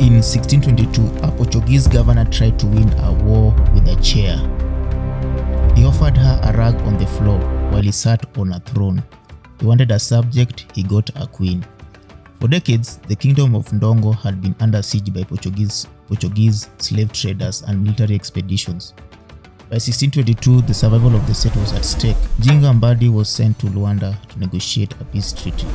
In 1622, a Portuguese governor tried to win a war with a chair. He offered her a rug on the floor while he sat on a throne. He wanted a subject, he got a queen. For decades, the kingdom of Ndongo had been under siege by Portuguese slave traders and military expeditions. By 1622, the survival of the state was at stake. Njinga was sent to Luanda to negotiate a peace treaty.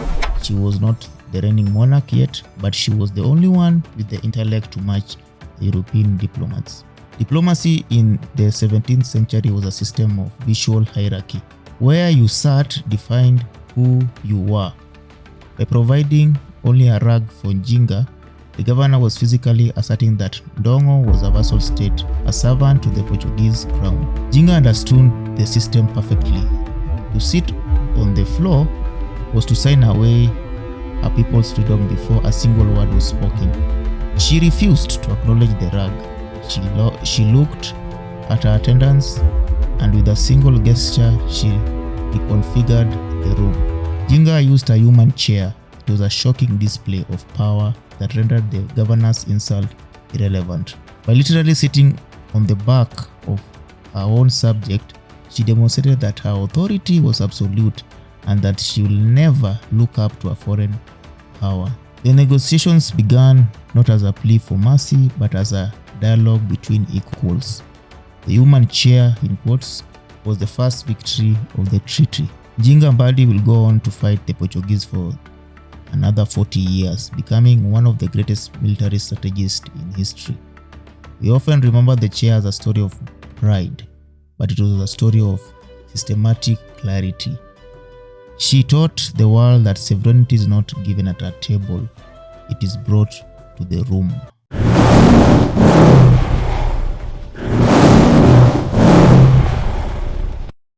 She was not the reigning monarch yet, but she was the only one with the intellect to match the European diplomats. Diplomacy in the 17th century was a system of visual hierarchy. Where you sat defined who you were. By providing only a rug for Njinga, the governor was physically asserting that Ndongo was a vassal state, a servant to the Portuguese crown. Njinga understood the system perfectly. To sit on the floor was to sign away her people's freedom before a single word was spoken. She refused to acknowledge the rug. She looked at her attendants, and with a single gesture, she reconfigured the room. Njinga used a human chair. It was a shocking display of power that rendered the governor's insult irrelevant. By literally sitting on the back of her own subject, she demonstrated that her authority was absolute and that she will never look up to a foreign power. The negotiations began not as a plea for mercy, but as a dialogue between equals. The human chair, in quotes, was the first victory of the treaty. Njinga will go on to fight the Portuguese for another 40 years, becoming one of the greatest military strategists in history. We often remember the chair as a story of pride, but it was a story of systematic clarity. She taught the world that sovereignty is not given at a table, it is brought to the room.